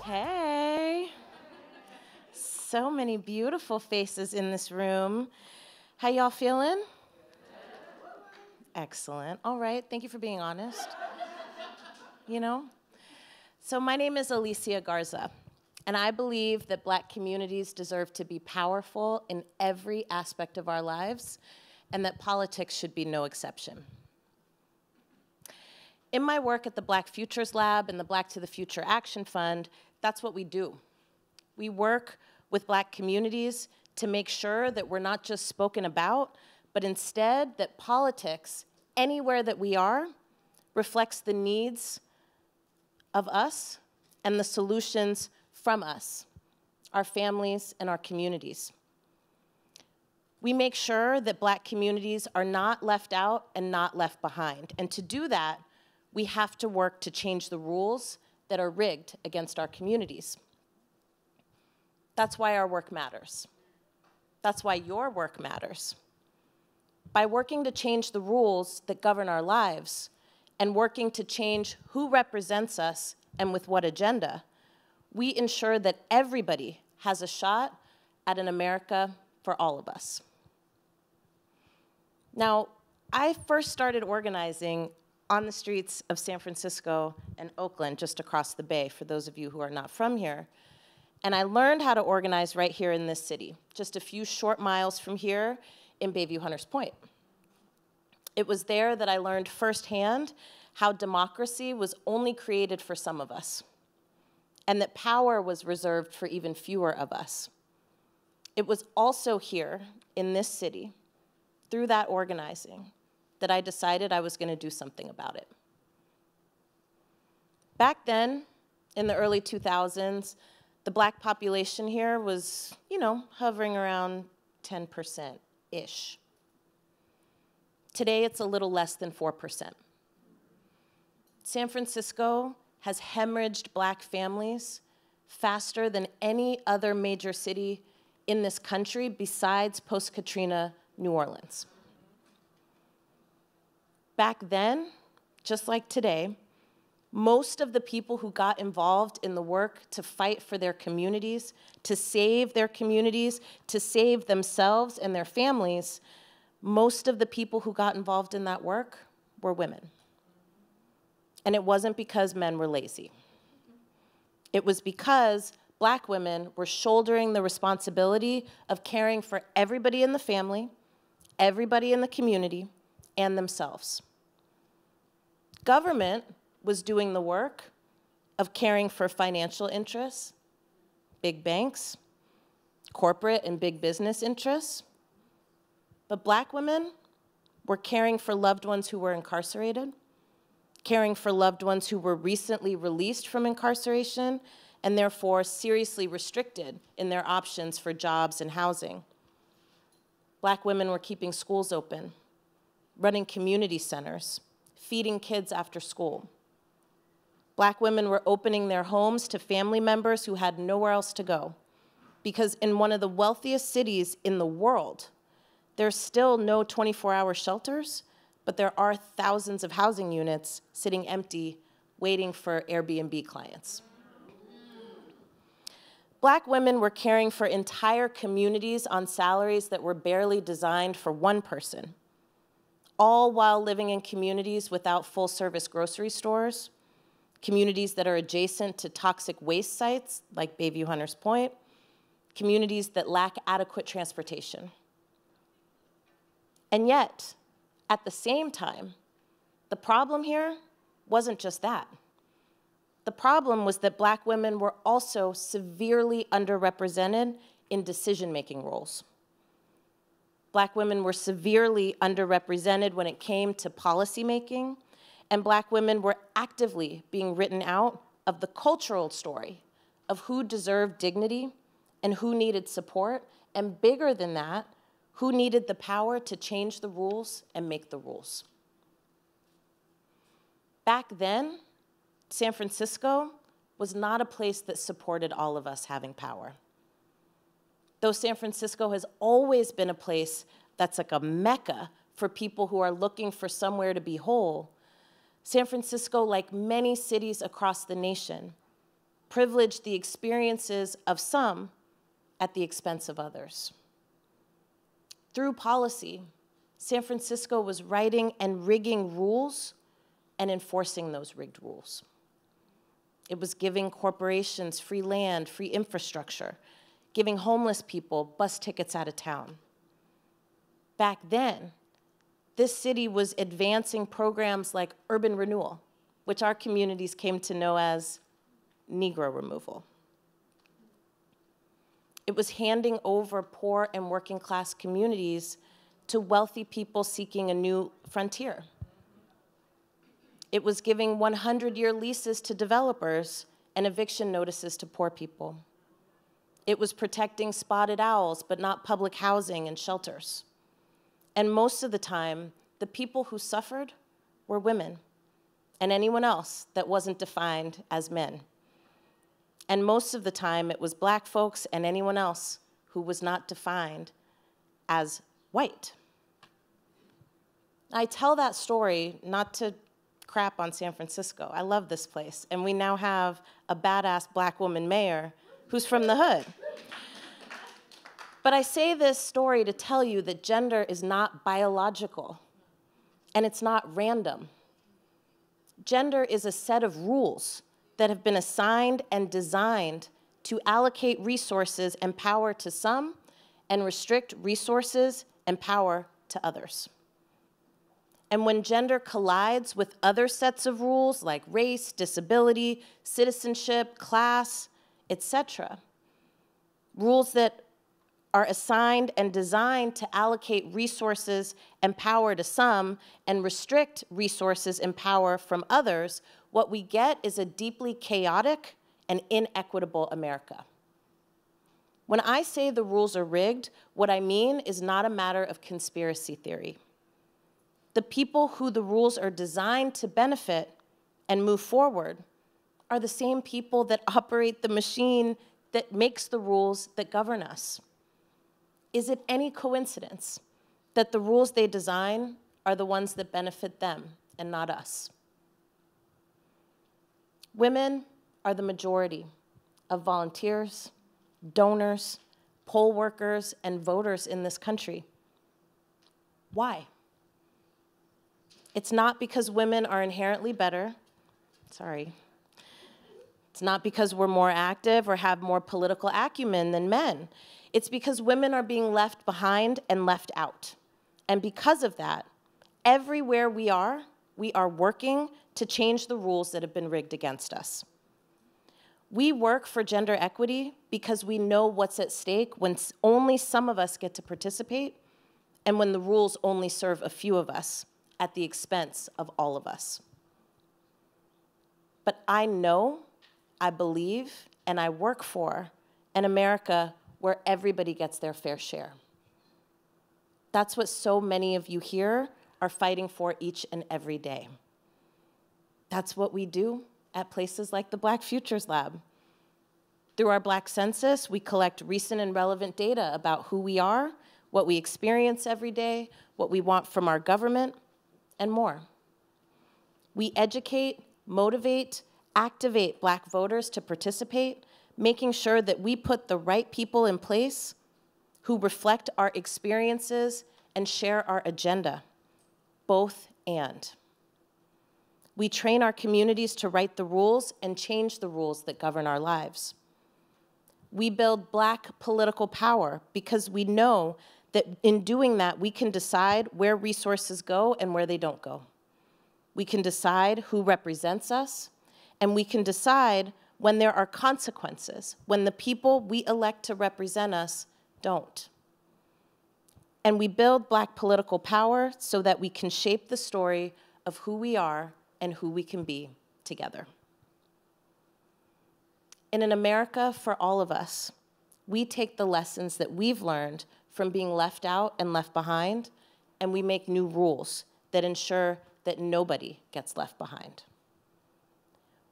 Hey, so many beautiful faces in this room. How y'all feeling? Excellent. All right, thank you for being honest. So my name is Alicia Garza, and I believe that Black communities deserve to be powerful in every aspect of our lives, and that politics should be no exception. In my work at the Black Futures Lab and the Black to the Future Action Fund, that's what we do. We work with Black communities to make sure that we're not just spoken about, but instead that politics, anywhere that we are, reflects the needs of us and the solutions from us, our families and our communities. We make sure that Black communities are not left out and not left behind. And to do that, we have to work to change the rules that are rigged against our communities. That's why our work matters. That's why your work matters. By working to change the rules that govern our lives and working to change who represents us and with what agenda, we ensure that everybody has a shot at an America for all of us. Now, I first started organizing on the streets of San Francisco and Oakland, just across the bay, for those of you who are not from here. And I learned how to organize right here in this city, just a few short miles from here in Bayview Hunters Point. It was there that I learned firsthand how democracy was only created for some of us, and that power was reserved for even fewer of us. It was also here in this city, through that organizing, that I decided I was going to do something about it. Back then, in the early 2000s, the Black population here was, hovering around 10%-ish. Today, it's a little less than 4%. San Francisco has hemorrhaged Black families faster than any other major city in this country besides post-Katrina New Orleans. Back then, just like today, most of the people who got involved in the work to fight for their communities, to save themselves and their families, most of the people who got involved in that work were women. And it wasn't because men were lazy. It was because Black women were shouldering the responsibility of caring for everybody in the family, everybody in the community, and themselves. Government was doing the work of caring for financial interests, big banks, corporate and big business interests. But Black women were caring for loved ones who were incarcerated, caring for loved ones who were recently released from incarceration and therefore seriously restricted in their options for jobs and housing. Black women were keeping schools open, running community centers, feeding kids after school. Black women were opening their homes to family members who had nowhere else to go, because in one of the wealthiest cities in the world, there's still no 24-hour shelters, but there are thousands of housing units sitting empty, waiting for Airbnb clients. Black women were caring for entire communities on salaries that were barely designed for one person, all while living in communities without full-service grocery stores, communities that are adjacent to toxic waste sites like Bayview Hunters Point, communities that lack adequate transportation. And yet, at the same time, the problem here wasn't just that. The problem was that Black women were also severely underrepresented in decision-making roles. Black women were severely underrepresented when it came to policymaking, and Black women were actively being written out of the cultural story of who deserved dignity and who needed support, and bigger than that, who needed the power to change the rules and make the rules. Back then, San Francisco was not a place that supported all of us having power. Though San Francisco has always been a place that's like a mecca for people who are looking for somewhere to be whole, San Francisco, like many cities across the nation, privileged the experiences of some at the expense of others. Through policy, San Francisco was writing and rigging rules and enforcing those rigged rules. It was giving corporations free land, free infrastructure, giving homeless people bus tickets out of town. Back then, this city was advancing programs like urban renewal, which our communities came to know as Negro removal. It was handing over poor and working class communities to wealthy people seeking a new frontier. It was giving 100-year leases to developers and eviction notices to poor people. It was protecting spotted owls, but not public housing and shelters. And most of the time, the people who suffered were women and anyone else that wasn't defined as men. And most of the time, it was Black folks and anyone else who was not defined as white. I tell that story not to crap on San Francisco. I love this place. And we now have a badass Black woman mayor who's from the hood. But I say this story to tell you that gender is not biological, and it's not random. Gender is a set of rules that have been assigned and designed to allocate resources and power to some and restrict resources and power to others. And when gender collides with other sets of rules like race, disability, citizenship, class, etc., rules that are assigned and designed to allocate resources and power to some and restrict resources and power from others, what we get is a deeply chaotic and inequitable America. When I say the rules are rigged, what I mean is not a matter of conspiracy theory. The people who the rules are designed to benefit and move forward are the same people that operate the machine that makes the rules that govern us. Is it any coincidence that the rules they design are the ones that benefit them and not us? Women are the majority of volunteers, donors, poll workers, and voters in this country. Why? It's not because women are inherently better. Sorry. It's not because we're more active or have more political acumen than men. It's because women are being left behind and left out. And because of that, everywhere we are working to change the rules that have been rigged against us. We work for gender equity because we know what's at stake when only some of us get to participate and when the rules only serve a few of us at the expense of all of us. But I know, I believe, and I work for an America where everybody gets their fair share. That's what so many of you here are fighting for each and every day. That's what we do at places like the Black Futures Lab. Through our Black Census, we collect recent and relevant data about who we are, what we experience every day, what we want from our government, and more. We educate, motivate, activate Black voters to participate, making sure that we put the right people in place who reflect our experiences and share our agenda, both and. We train our communities to write the rules and change the rules that govern our lives. We build Black political power because we know that in doing that, we can decide where resources go and where they don't go. We can decide who represents us, and we can decide when there are consequences, when the people we elect to represent us don't. And we build Black political power so that we can shape the story of who we are and who we can be together. In an America for all of us, we take the lessons that we've learned from being left out and left behind, and we make new rules that ensure that nobody gets left behind.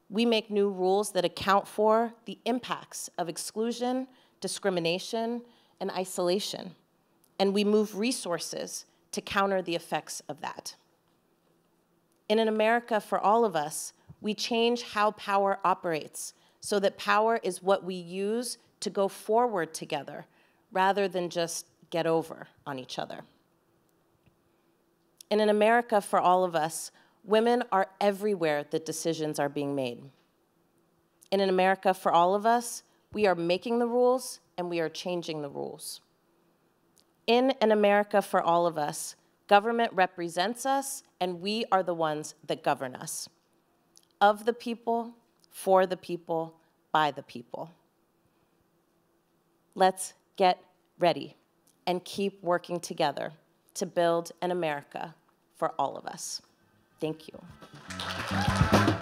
We make new rules that account for the impacts of exclusion, discrimination, and isolation, and we move resources to counter the effects of that. In an America for all of us, we change how power operates so that power is what we use to go forward together rather than just get over on each other. In an America for all of us, women are everywhere that decisions are being made. In an America for all of us, we are making the rules and we are changing the rules. In an America for all of us, government represents us and we are the ones that govern us. Of the people, for the people, by the people. Let's get ready and keep working together to build an America for all of us. Thank you.